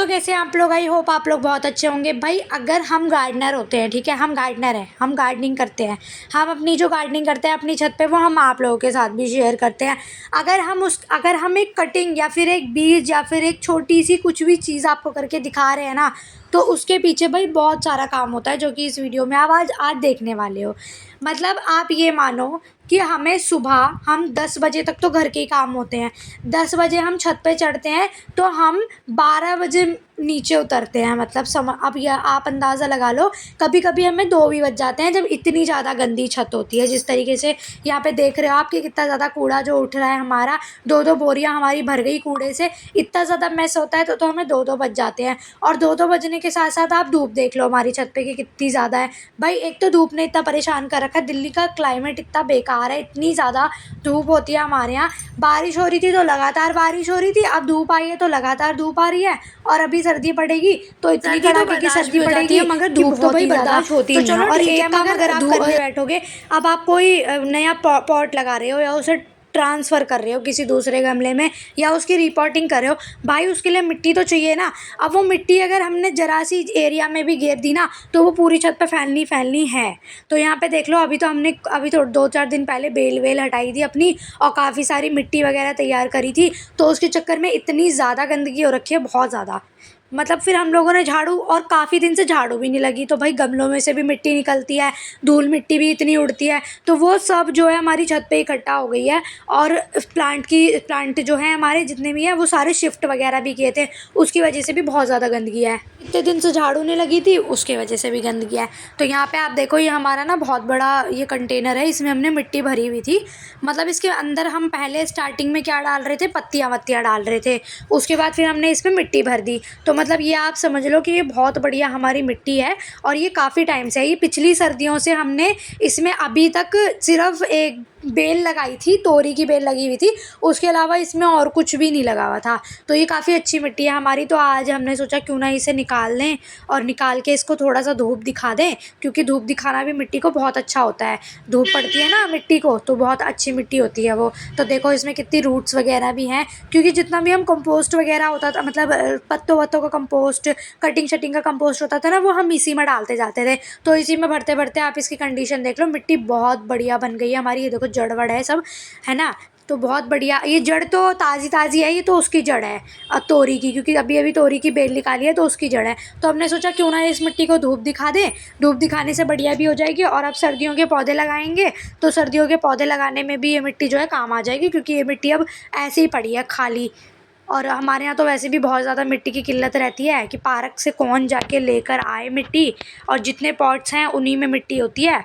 दोस्तों कैसे हैं आप लोग। आई होप आप लोग बहुत अच्छे होंगे। भाई अगर हम गार्डनर होते हैं, ठीक है, हम गार्डनर हैं, हम गार्डनिंग करते हैं, हम अपनी जो गार्डनिंग करते हैं अपनी छत पे वो हम आप लोगों के साथ भी शेयर करते हैं। अगर हम एक कटिंग या फिर एक बीज या फिर एक छोटी सी कुछ भी चीज़ आपको करके दिखा रहे हैं ना, तो उसके पीछे भाई बहुत सारा काम होता है जो कि इस वीडियो में आप आज देखने वाले हो। मतलब आप ये मानो कि हमें सुबह हम 10 बजे तक तो घर के ही काम होते हैं, 10 बजे हम छत पे चढ़ते हैं तो हम 12 बजे नीचे उतरते हैं। मतलब अब यह आप अंदाज़ा लगा लो, कभी कभी हमें 2 भी बज जाते हैं जब इतनी ज़्यादा गंदी छत होती है। जिस तरीके से यहाँ पे देख रहे हो आप कि कितना ज़्यादा कूड़ा जो उठ रहा है, हमारा 2-2 बोरियाँ हमारी भर गई कूड़े से, इतना ज़्यादा मैस होता है तो हमें 2-2 बज जाते हैं। और 2-2 बजने के साथ साथ आप धूप देख लो हमारी छत पे कि कितनी ज़्यादा है। भाई एक तो धूप ने इतना परेशान कर रखा है, दिल्ली का क्लाइमेट इतना बेकार है, इतनी ज़्यादा धूप होती है हमारे यहाँ। बारिश हो रही थी तो लगातार बारिश हो रही थी, अब धूप आई है तो लगातार धूप आ रही है, और अभी सर्दी पड़ेगी तो इतनी कड़ाके की सर्दी पड़ेगी, मगर धूप तो भाई बर्दाश्त होती नहीं है। और एक काम अगर आप करने बैठोगे, अब आप कोई नया पॉट लगा रहे हो या उसे ट्रांसफ़र कर रहे हो किसी दूसरे गमले में या उसकी रिपोर्टिंग कर रहे हो, भाई उसके लिए मिट्टी तो चाहिए ना। अब वो मिट्टी अगर हमने ज़रा सी एरिया में भी घेर दी ना तो वो पूरी छत पे फैलनी है। तो यहाँ पे देख लो, अभी तो 2-4 दिन पहले बेल वेल हटाई थी अपनी और काफ़ी सारी मिट्टी वगैरह तैयार करी थी, तो उसके चक्कर में इतनी ज़्यादा गंदगी हो रखी है, बहुत ज़्यादा। मतलब फिर हम लोगों ने झाड़ू, और काफ़ी दिन से झाड़ू भी नहीं लगी, तो भाई गमलों में से भी मिट्टी निकलती है, धूल मिट्टी भी इतनी उड़ती है, तो वो सब जो है हमारी छत पे इकट्ठा हो गई है। और प्लांट जो है हमारे जितने भी हैं वो सारे शिफ्ट वगैरह भी किए थे, उसकी वजह से भी बहुत ज़्यादा गंदगी है। इतने दिन से झाड़ू नहीं लगी थी, उसके वजह से भी गंदगी है। तो यहाँ पे आप देखो, ये हमारा ना बहुत बड़ा ये कंटेनर है, इसमें हमने मिट्टी भरी हुई थी। मतलब इसके अंदर हम पहले स्टार्टिंग में क्या डाल रहे थे, पत्तियाँ वत्तियाँ डाल रहे थे, उसके बाद फिर हमने इसमें मिट्टी भर दी। तो मतलब ये आप समझ लो कि ये बहुत बढ़िया हमारी मिट्टी है, और ये काफ़ी टाइम से है। ये पिछली सर्दियों से हमने इसमें अभी तक सिर्फ एक बेल लगाई थी, तोरी की बेल लगी हुई थी, उसके अलावा इसमें और कुछ भी नहीं लगा हुआ था। तो ये काफ़ी अच्छी मिट्टी है हमारी। तो आज हमने सोचा क्यों ना इसे निकाल लें और निकाल के इसको थोड़ा सा धूप दिखा दें, क्योंकि धूप दिखाना भी मिट्टी को बहुत अच्छा होता है। धूप पड़ती है ना मिट्टी को तो बहुत अच्छी मिट्टी होती है वो। तो देखो इसमें कितनी रूट्स वगैरह भी हैं, क्योंकि जितना भी हम कंपोस्ट वगैरह होता था, मतलब पत्तों वत्तों का कंपोस्ट, कटिंग शटिंग का कंपोस्ट होता था ना, वो हम इसी में डालते जाते थे। तो इसी में भरते भरते आप इसकी कंडीशन देख लो, मिट्टी बहुत बढ़िया बन गई है हमारी। ये देखो जड़ वड़ है सब, है ना। तो बहुत बढ़िया, ये जड़ तो ताज़ी ताज़ी है, ये तो उसकी जड़ है तोरी की, क्योंकि अभी अभी तोरी की बेल निकाली है तो उसकी जड़ है। तो हमने सोचा क्यों ना इस मिट्टी को धूप दिखा दें, धूप दिखाने से बढ़िया भी हो जाएगी। और अब सर्दियों के पौधे लगाएंगे तो सर्दियों के पौधे लगाने में भी ये मिट्टी जो है काम आ जाएगी, क्योंकि ये मिट्टी अब ऐसे ही पड़ी है खाली। और हमारे यहाँ तो वैसे भी बहुत ज़्यादा मिट्टी की किल्लत रहती है कि पार्क से कौन जाके लेकर आए मिट्टी, और जितने पॉट्स हैं उन्हीं में मिट्टी होती है,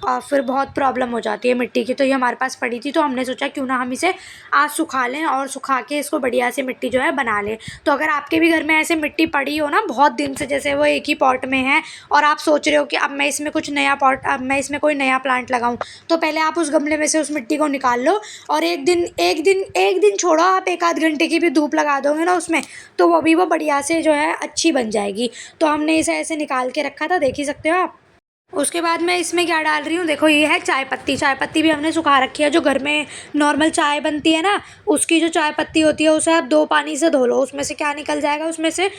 और फिर बहुत प्रॉब्लम हो जाती है मिट्टी की। तो ये हमारे पास पड़ी थी, तो हमने सोचा क्यों ना हम इसे आज सुखा लें और सुखा के इसको बढ़िया से मिट्टी जो है बना लें। तो अगर आपके भी घर में ऐसे मिट्टी पड़ी हो ना बहुत दिन से, जैसे वो एक ही पॉट में है और आप सोच रहे हो कि अब मैं इसमें अब मैं इसमें कोई नया प्लांट लगाऊं, तो पहले आप उस गमले में से उस मिट्टी को निकाल लो, और एक दिन छोड़ो, आप 1-आध घंटे की भी धूप लगा दोगे ना उसमें, तो वो बढ़िया से जो है अच्छी बन जाएगी। तो हमने इसे ऐसे निकाल के रखा था, देख ही सकते हो आप। उसके बाद मैं इसमें क्या डाल रही हूँ, देखो ये है चाय पत्ती। चाय पत्ती भी हमने सुखा रखी है, जो घर में नॉर्मल चाय बनती है ना, उसकी जो चाय पत्ती होती है उसे आप 2 पानी से धो लो, उसमें से क्या निकल जाएगा, उसमें से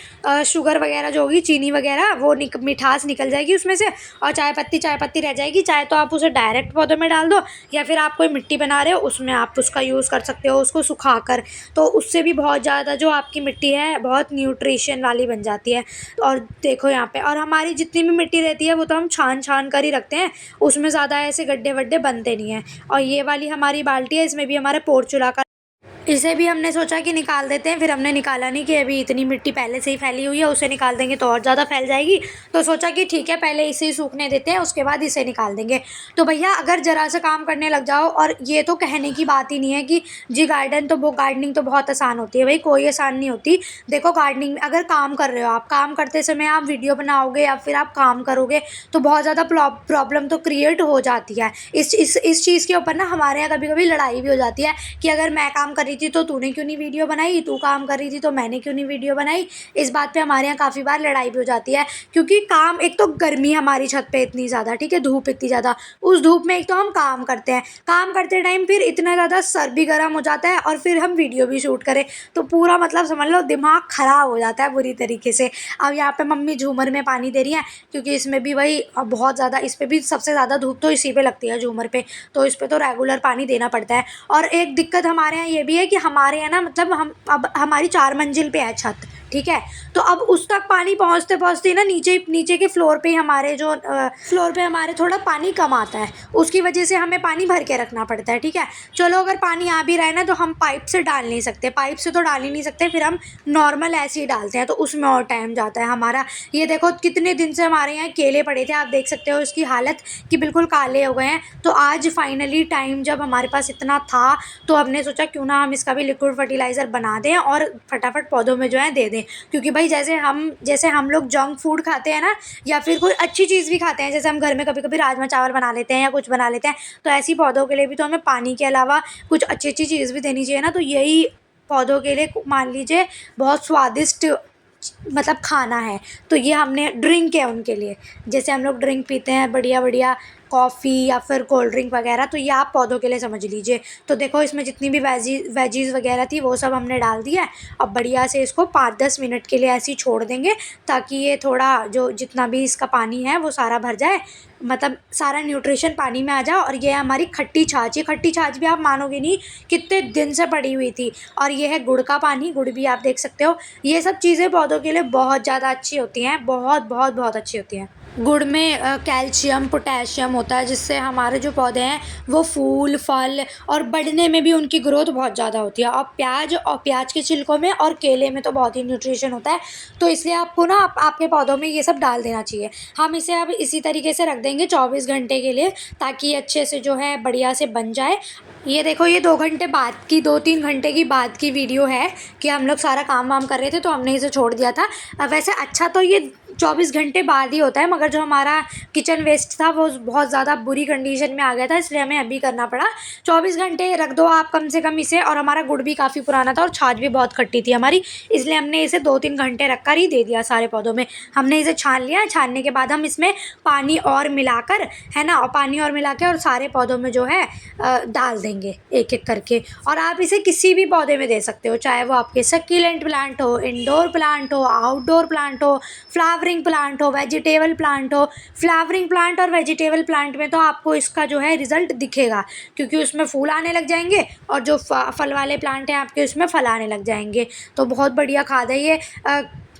शुगर वगैरह जो होगी, चीनी वगैरह, वो मिठास निकल जाएगी उसमें से, और चाय पत्ती रह जाएगी। चाहे तो आप उसे डायरेक्ट पौधों में डाल दो, या फिर आप कोई मिट्टी बना रहे हो उसमें आप उसका यूज़ कर सकते हो, उसको सुखा कर। तो उससे भी बहुत ज़्यादा जो आपकी मिट्टी है बहुत न्यूट्रिशन वाली बन जाती है। और देखो यहाँ पे, और हमारी जितनी भी मिट्टी रहती है वो तो हम छान कर ही रखते हैं, उसमें ज़्यादा ऐसे गड्ढे वड्ढे बनते नहीं हैं। और ये वाली हमारी बाल्टी है, इसमें भी हमारे पोर्चुला का, इसे भी हमने सोचा कि निकाल देते हैं, फिर हमने निकाला नहीं कि अभी इतनी मिट्टी पहले से ही फैली हुई है, उसे निकाल देंगे तो और ज़्यादा फैल जाएगी। तो सोचा कि ठीक है पहले इसे ही सूखने देते हैं, उसके बाद इसे निकाल देंगे। तो भैया अगर ज़रा सा काम करने लग जाओ, और ये तो कहने की बात ही नहीं है कि जी गार्डनिंग तो बहुत आसान होती है, भाई कोई आसान नहीं होती। देखो गार्डनिंग में अगर काम कर रहे हो, आप काम करते समय आप वीडियो बनाओगे या फिर आप काम करोगे तो बहुत ज़्यादा प्रॉब्लम तो क्रिएट हो जाती है। इस चीज़ के ऊपर ना हमारे यहाँ कभी कभी लड़ाई भी हो जाती है कि अगर मैं काम कर रही थी तो तूने क्यों नहीं वीडियो बनाई, तू काम कर रही थी तो मैंने क्यों नहीं वीडियो बनाई। इस बात पे हमारे यहाँ काफ़ी बार लड़ाई भी हो जाती है, क्योंकि काम, एक तो गर्मी हमारी छत पे इतनी ज़्यादा, ठीक है, धूप इतनी ज़्यादा, उस धूप में एक तो हम काम करते हैं, काम करते टाइम फिर इतना ज़्यादा सर भी गर्म हो जाता है और फिर हम वीडियो भी शूट करें तो पूरा मतलब समझ लो दिमाग ख़राब हो जाता है बुरी तरीके से। अब यहाँ पे मम्मी झूमर में पानी दे रही हैं, क्योंकि इसमें भी वही बहुत ज़्यादा, इस पर भी सबसे ज़्यादा धूप तो इसी पे लगती है झूमर पे, तो इस पर तो रेगुलर पानी देना पड़ता है। और एक दिक्कत हमारे यहाँ ये भी है कि हमारे यहाँ ना मतलब हम अब हमारी 4 मंजिल पे है छत, ठीक है, तो अब उस तक पानी पहुँचते पहुँचते ना नीचे के फ्लोर पे हमारे जो फ्लोर पे हमारे थोड़ा पानी कम आता है, उसकी वजह से हमें पानी भर के रखना पड़ता है, ठीक है। चलो अगर पानी आ भी रहा है ना तो हम पाइप से डाल नहीं सकते, पाइप से तो डाल ही नहीं सकते, फिर हम नॉर्मल ऐसे ही डालते हैं तो उसमें और टाइम जाता है हमारा। ये देखो कितने दिन से हमारे यहाँ केले पड़े थे, आप देख सकते हो इसकी हालत कि बिल्कुल काले हो गए हैं। तो आज फाइनली टाइम जब हमारे पास इतना था तो हमने सोचा क्यों ना हम इसका भी लिक्विड फर्टिलाइज़र बना दें और फटाफट पौधों में जो है दे दें, क्योंकि भाई जैसे हम लोग जंक फूड खाते हैं ना, या फिर कोई अच्छी चीज़ भी खाते हैं, जैसे हम घर में कभी कभी राजमा चावल बना लेते हैं या कुछ बना लेते हैं, तो ऐसी पौधों के लिए भी तो हमें पानी के अलावा कुछ अच्छी अच्छी चीज़ भी देनी चाहिए ना। तो यही पौधों के लिए मान लीजिए बहुत स्वादिष्ट मतलब खाना है, तो ये हमने ड्रिंक है उनके लिए, जैसे हम लोग ड्रिंक पीते हैं बढ़िया बढ़िया कॉफ़ी या फिर कोल्ड ड्रिंक वगैरह, तो ये आप पौधों के लिए समझ लीजिए। तो देखो इसमें जितनी भी वेजीज़ वगैरह थी वो सब हमने डाल दिया है। अब बढ़िया से इसको 5-10 मिनट के लिए ऐसे ही छोड़ देंगे ताकि ये थोड़ा जो जितना भी इसका पानी है वो सारा भर जाए, मतलब सारा न्यूट्रिशन पानी में आ जाए। और ये हमारी खट्टी छाछ, ये खट्टी छाछ भी आप मानोगे नहीं कितने दिन से पड़ी हुई थी। और ये है गुड़ का पानी, गुड़ भी आप देख सकते हो। ये सब चीज़ें पौधों के लिए बहुत ज़्यादा अच्छी होती हैं, बहुत बहुत बहुत अच्छी होती हैं। गुड़ में कैल्शियम पोटेशियम होता है, जिससे हमारे जो पौधे हैं वो फूल फल और बढ़ने में भी उनकी ग्रोथ बहुत ज़्यादा होती है। और प्याज के छिलकों में और केले में तो बहुत ही न्यूट्रिशन होता है, तो इसलिए आपको ना आपके पौधों में ये सब डाल देना चाहिए। हम इसे अब इसी तरीके से रख देंगे 24 घंटे के लिए, ताकि ये अच्छे से जो है बढ़िया से बन जाए। ये देखो ये 2-3 घंटे की बाद की वीडियो है कि हम लोग सारा काम वाम कर रहे थे तो हमने इसे छोड़ दिया था। वैसे अच्छा तो ये 24 घंटे बाद ही होता है, मगर जो हमारा किचन वेस्ट था वो बहुत ज़्यादा बुरी कंडीशन में आ गया था, इसलिए हमें अभी करना पड़ा। 24 घंटे रख दो आप कम से कम इसे। और हमारा गुड़ भी काफ़ी पुराना था और छाछ भी बहुत खट्टी थी हमारी, इसलिए हमने इसे 2-3 घंटे रख कर ही दे दिया सारे पौधों में। हमने इसे छान लिया, छानने के बाद हम इसमें पानी और मिलाकर, है ना, और पानी और मिला के और सारे पौधों में जो है डाल देंगे एक एक करके। और आप इसे किसी भी पौधे में दे सकते हो, चाहे वो आपके सक्यूलेंट प्लांट हो, इंडोर प्लांट हो, आउटडोर प्लांट हो, फ्लावरिंग प्लांट हो, वेजिटेबल प्लांट हो। फ्लावरिंग प्लांट और वेजिटेबल प्लांट में तो आपको इसका जो है रिज़ल्ट दिखेगा, क्योंकि उसमें फूल आने लग जाएंगे और जो फल वाले प्लांट हैं आपके उसमें फल आने लग जाएंगे। तो बहुत बढ़िया खाद है ये।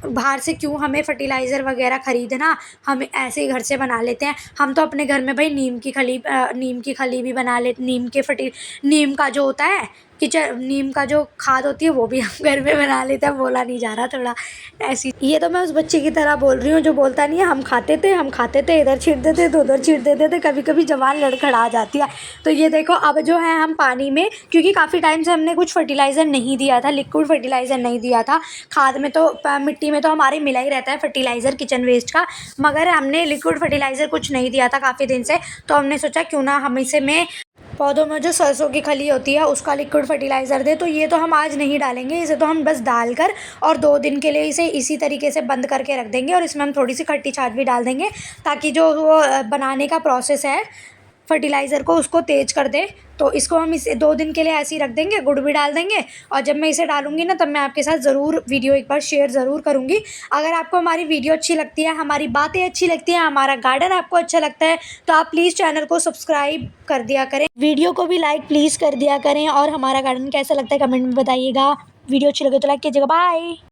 बाहर से क्यों हमें फर्टिलाइज़र वगैरह ख़रीदना, हम ऐसे ही घर से बना लेते हैं। हम तो अपने घर में भाई नीम की खली भी बना लेते, नीम का जो होता है नीम का जो खाद होती है वो भी हम घर में बना लेते हैं। बोला नहीं जा रहा, थोड़ा ऐसी, ये तो मैं उस बच्चे की तरह बोल रही हूँ जो बोलता नहीं है हम खाते थे इधर छीट देते तो उधर छीट देते थे, कभी कभी जबान लड़खड़ा जाती है। तो ये देखो अब जो है हम पानी में, क्योंकि काफ़ी टाइम से हमने कुछ फर्टिलाइज़र नहीं दिया था, लिक्विड फर्टिलाइज़र नहीं दिया था। खाद में तो मिट्टी में तो हमारे मिला ही रहता है फर्टिलाइज़र किचन वेस्ट का, मगर हमने लिक्विड फर्टिलाइज़र कुछ नहीं दिया था काफ़ी दिन से। तो हमने सोचा क्यों ना हम इसे में पौधों में जो सरसों की खली होती है उसका लिक्विड फर्टिलाइज़र दे। तो ये तो हम आज नहीं डालेंगे, इसे तो हम बस डालकर और 2 दिन के लिए इसे इसी तरीके से बंद करके रख देंगे। और इसमें हम थोड़ी सी खट्टी छाछ भी डाल देंगे ताकि जो वो बनाने का प्रोसेस है फर्टिलाइज़र को उसको तेज़ कर दे। तो इसको हम इसे 2 दिन के लिए ऐसे ही रख देंगे, गुड़ भी डाल देंगे। और जब मैं इसे डालूंगी ना तब मैं आपके साथ ज़रूर वीडियो एक बार शेयर ज़रूर करूँगी। अगर आपको हमारी वीडियो अच्छी लगती है, हमारी बातें अच्छी लगती हैं, हमारा गार्डन आपको अच्छा लगता है, तो आप प्लीज़ चैनल को सब्सक्राइब कर दिया करें, वीडियो को भी लाइक प्लीज़ कर दिया करें। और हमारा गार्डन कैसा लगता है कमेंट में बताइएगा। वीडियो अच्छी लगे तो लाइक कीजिएगा। बाय।